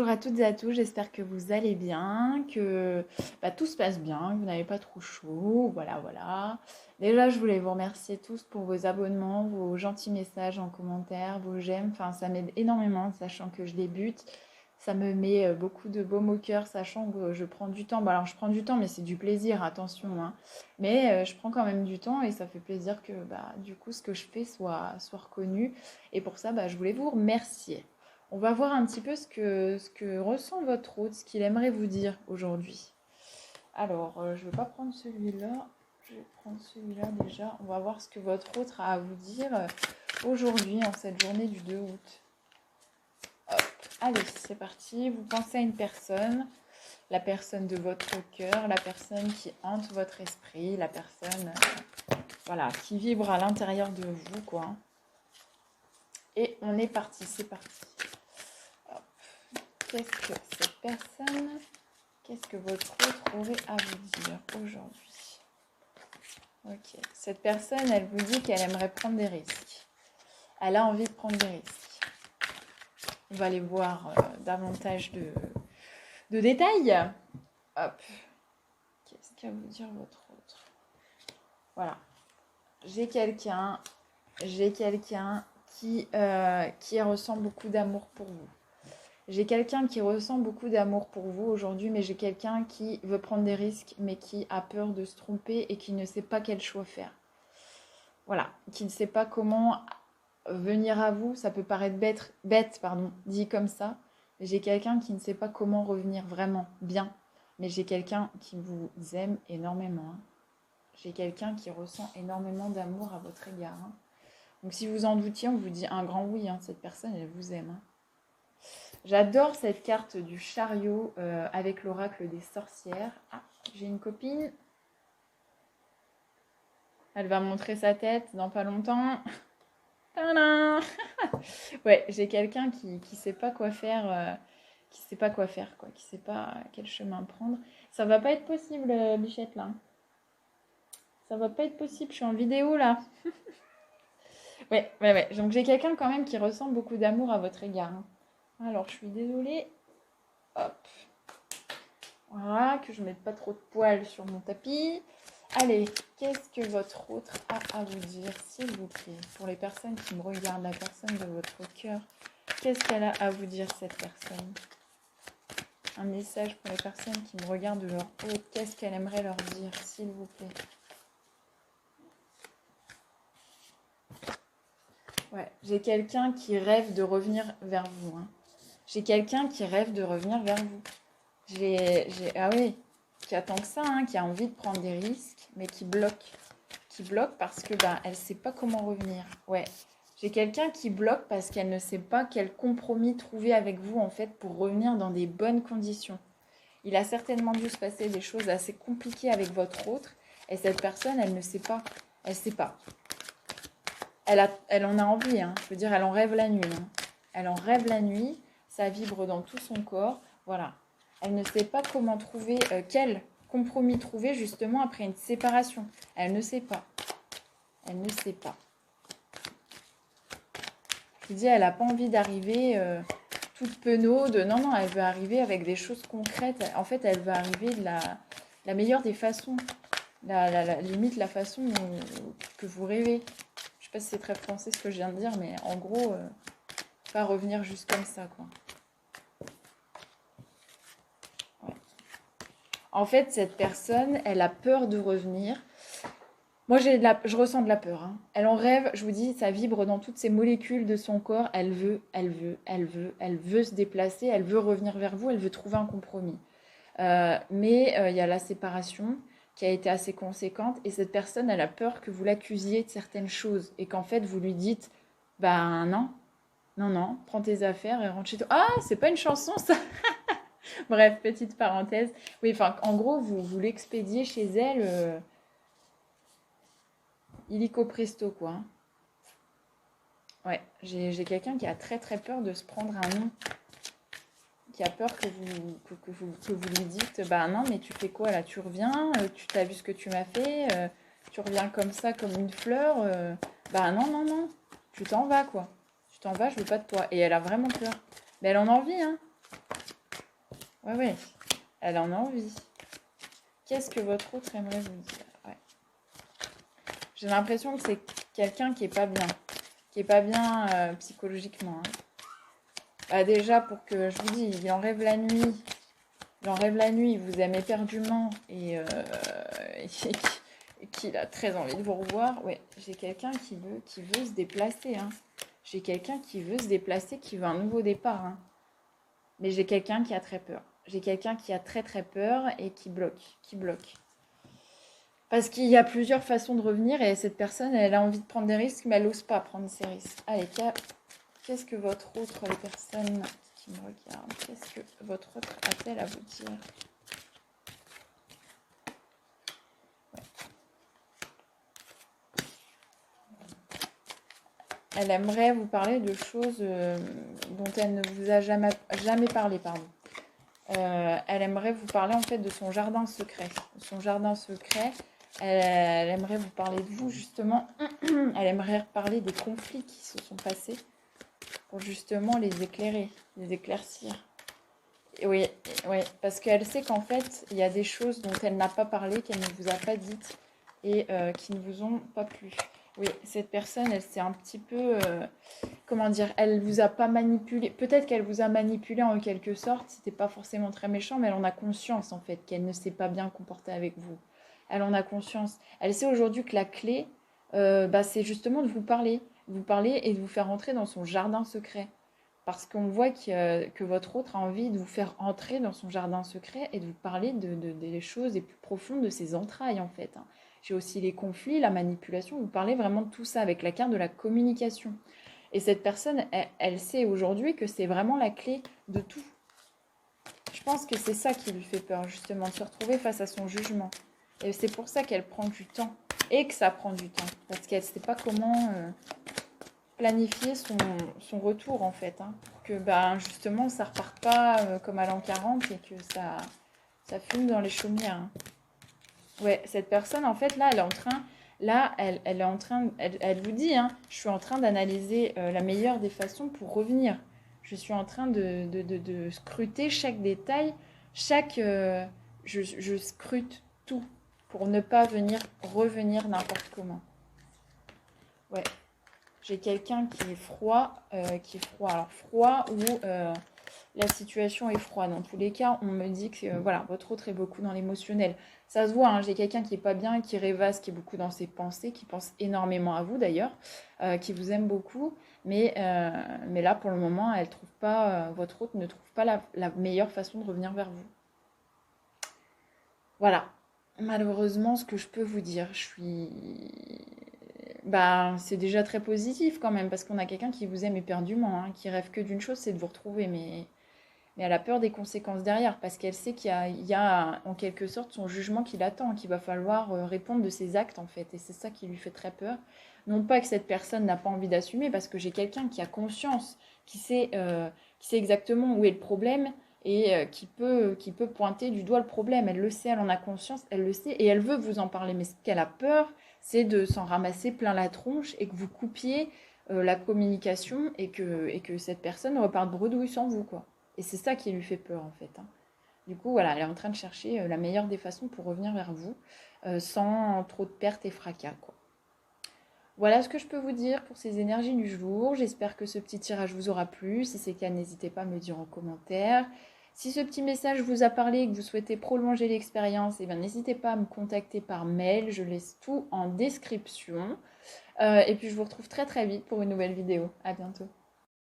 à toutes et à tous, j'espère que vous allez bien, que tout se passe bien, que vous n'avez pas trop chaud, voilà, voilà. Déjà, je voulais vous remercier tous pour vos abonnements, vos gentils messages en commentaire, vos j'aime, enfin ça m'aide énormément, sachant que je débute. Ça me met beaucoup de baume au cœur, sachant que je prends du temps. Bon, alors je prends du temps, mais c'est du plaisir, attention, hein. Mais je prends quand même du temps et ça fait plaisir que du coup ce que je fais soit reconnu. Et pour ça, je voulais vous remercier. On va voir un petit peu ce que ressent votre hôte, ce qu'il aimerait vous dire aujourd'hui. Alors, je ne vais pas prendre celui-là. Je vais prendre celui-là déjà. On va voir ce que votre hôte a à vous dire aujourd'hui, en cette journée du 2 août. Hop, allez, c'est parti. Vous pensez à une personne, la personne de votre cœur, la personne qui hante votre esprit, la personne voilà, qui vibre à l'intérieur de vous, quoi. Et on est parti, c'est parti. Qu'est-ce que cette personne, qu'est-ce que votre autre aurait à vous dire aujourd'hui? Ok, cette personne, elle vous dit qu'elle aimerait prendre des risques. Elle a envie de prendre des risques. On va aller voir davantage de détails. Hop. Qu'est-ce qu'a vous dire votre autre? Voilà. J'ai quelqu'un qui ressent beaucoup d'amour pour vous. J'ai quelqu'un qui ressent beaucoup d'amour pour vous aujourd'hui, mais j'ai quelqu'un qui veut prendre des risques, mais qui a peur de se tromper et qui ne sait pas quel choix faire. Voilà, qui ne sait pas comment venir à vous. Ça peut paraître bête, dit comme ça. Mais j'ai quelqu'un qui ne sait pas comment revenir vraiment bien. Mais j'ai quelqu'un qui vous aime énormément, hein. J'ai quelqu'un qui ressent énormément d'amour à votre égard, hein. Donc si vous en doutiez, on vous dit un grand oui, hein. Cette personne, elle vous aime, hein. J'adore cette carte du chariot avec l'oracle des sorcières. Ah, j'ai une copine. Elle va montrer sa tête dans pas longtemps. Tadam. Ouais, j'ai quelqu'un qui sait pas quoi faire, qui sait pas quoi faire, quoi, qui sait pas quel chemin prendre. Ça va pas être possible, Bichette, là. Ça va pas être possible, je suis en vidéo, là. Ouais. Donc j'ai quelqu'un quand même qui ressent beaucoup d'amour à votre égard, hein. Alors, je suis désolée. Hop. Voilà, que je ne mette pas trop de poils sur mon tapis. Allez, qu'est-ce que votre autre a à vous dire, s'il vous plaît? Pour les personnes qui me regardent, la personne de votre cœur, qu'est-ce qu'elle a à vous dire, cette personne? Un message pour les personnes qui me regardent de leur haut, qu'est-ce qu'elle aimerait leur dire, s'il vous plaît? Ouais, j'ai quelqu'un qui rêve de revenir vers vous, hein. J'ai quelqu'un qui rêve de revenir vers vous. Ah oui, qui attend que ça, hein, qui a envie de prendre des risques, mais qui bloque. Qui bloque parce que elle ne sait pas comment revenir. Ouais, j'ai quelqu'un qui bloque parce qu'elle ne sait pas quel compromis trouver avec vous, en fait, pour revenir dans des bonnes conditions. Il a certainement dû se passer des choses assez compliquées avec votre autre, et cette personne, elle ne sait pas. Elle ne sait pas. Elle en a envie, hein. Je veux dire, elle en rêve la nuit, hein. Elle en rêve la nuit, ça vibre dans tout son corps, voilà. Elle ne sait pas comment trouver, quel compromis trouver justement après une séparation. Elle ne sait pas. Elle ne sait pas. Je vous dis, elle n'a pas envie d'arriver toute penaude. Non, elle veut arriver avec des choses concrètes. En fait, elle veut arriver de la meilleure des façons. Limite, la façon que vous rêvez. Je sais pas si c'est très français ce que je viens de dire, mais en gros, pas revenir juste comme ça, quoi. Ouais. En fait, cette personne, elle a peur de revenir. Moi, je ressens de la peur, hein. Elle en rêve, je vous dis, ça vibre dans toutes ces molécules de son corps. Elle veut se déplacer, elle veut revenir vers vous, elle veut trouver un compromis. Mais il y a la séparation qui a été assez conséquente et cette personne, elle a peur que vous l'accusiez de certaines choses et qu'en fait, vous lui dites, non, prends tes affaires et rentre chez toi. Ah, c'est pas une chanson, ça. Bref, petite parenthèse. Oui, enfin, en gros, vous l'expédiez chez elle, illico presto, quoi, hein. Ouais, j'ai quelqu'un qui a très très peur de se prendre un nom, qui a peur que vous lui dites, non, mais tu fais quoi là? Tu reviens, tu t'as vu ce que tu m'as fait, tu reviens comme ça, comme une fleur, non, tu t'en vas, quoi. Tu t'en vas, je veux pas de toi. Et elle a vraiment peur. Mais elle en a envie, hein. Ouais, ouais. Elle en a envie. Qu'est-ce que votre autre aimerait vous dire? Ouais. J'ai l'impression que c'est quelqu'un qui est pas bien. Qui est pas bien psychologiquement. Hein. Bah, déjà, pour que, je vous dis, il en rêve la nuit. Il en rêve la nuit, il vous aime éperdument et qu'il a très envie de vous revoir. Ouais, j'ai quelqu'un qui veut se déplacer. Hein. J'ai quelqu'un qui veut se déplacer, qui veut un nouveau départ. Hein. Mais j'ai quelqu'un qui a très peur. J'ai quelqu'un qui a très très peur et qui bloque. Qui bloque. Parce qu'il y a plusieurs façons de revenir et cette personne, elle a envie de prendre des risques, mais elle n'ose pas prendre ces risques. Allez, qu'est-ce que votre autre, les personnes qui me regardent, qu'est-ce que votre autre a-t-elle à vous dire? Elle aimerait vous parler de choses dont elle ne vous a jamais parlé, pardon. Elle aimerait vous parler en fait de son jardin secret. Son jardin secret, elle aimerait vous parler de vous justement. Elle aimerait parler des conflits qui se sont passés pour justement les éclairer, les éclaircir. Et oui, oui, parce qu'elle sait qu'en fait, il y a des choses dont elle n'a pas parlé, qu'elle ne vous a pas dites et qui ne vous ont pas plu. Oui, cette personne, elle s'est un petit peu, comment dire, elle vous a pas manipulé. Peut-être qu'elle vous a manipulé en quelque sorte. C'était pas forcément très méchant, mais elle en a conscience en fait qu'elle ne s'est pas bien comportée avec vous. Elle en a conscience. Elle sait aujourd'hui que la clé, c'est justement de vous parler et de vous faire rentrer dans son jardin secret. Parce qu'on voit que votre autre a envie de vous faire entrer dans son jardin secret et de vous parler des choses les plus profondes de ses entrailles en fait. Hein. J'ai aussi les conflits, la manipulation, vous parlez vraiment de tout ça avec la carte de la communication. Et cette personne, elle sait aujourd'hui que c'est vraiment la clé de tout. Je pense que c'est ça qui lui fait peur, justement, de se retrouver face à son jugement. Et c'est pour ça qu'elle prend du temps. Et que ça prend du temps. Parce qu'elle ne sait pas comment planifier son retour, en fait. Hein, pour que, justement, ça ne reparte pas comme à l'an 40 et que ça fume dans les chaumières. Hein. Ouais, cette personne, en fait, là, elle est en train... Là, elle est en train, elle vous dit, hein, je suis en train d'analyser la meilleure des façons pour revenir. Je suis en train de scruter chaque détail, je scrute tout pour ne pas revenir n'importe comment. Ouais, j'ai quelqu'un qui est froid. Alors froid ou la situation est froide. Dans tous les cas, on me dit que voilà, votre autre est beaucoup dans l'émotionnel. Ça se voit, hein, j'ai quelqu'un qui est pas bien, qui rêvasse, qui est beaucoup dans ses pensées, qui pense énormément à vous d'ailleurs, qui vous aime beaucoup. Mais là, pour le moment, elle trouve pas, votre autre ne trouve pas la meilleure façon de revenir vers vous. Voilà. Malheureusement, ce que je peux vous dire, c'est déjà très positif quand même, parce qu'on a quelqu'un qui vous aime éperdument, hein, qui rêve que d'une chose, c'est de vous retrouver, mais elle a peur des conséquences derrière, parce qu'elle sait qu'il y a en quelque sorte son jugement qui l'attend, qu'il va falloir répondre de ses actes en fait, et c'est ça qui lui fait très peur. Non pas que cette personne n'a pas envie d'assumer, parce que j'ai quelqu'un qui a conscience, qui sait exactement où est le problème, et qui peut pointer du doigt le problème. Elle le sait, elle en a conscience, elle le sait, et elle veut vous en parler, mais ce qu'elle a peur, c'est de s'en ramasser plein la tronche, et que vous coupiez la communication, et que cette personne reparte bredouille sans vous, quoi. Et c'est ça qui lui fait peur en fait. Hein. Du coup, voilà, elle est en train de chercher la meilleure des façons pour revenir vers vous sans trop de pertes et fracas. Quoi. Voilà ce que je peux vous dire pour ces énergies du jour. J'espère que ce petit tirage vous aura plu. Si c'est le cas, n'hésitez pas à me le dire en commentaire. Si ce petit message vous a parlé et que vous souhaitez prolonger l'expérience, n'hésitez pas à me contacter par mail. Je laisse tout en description. Et puis je vous retrouve très très vite pour une nouvelle vidéo. À bientôt.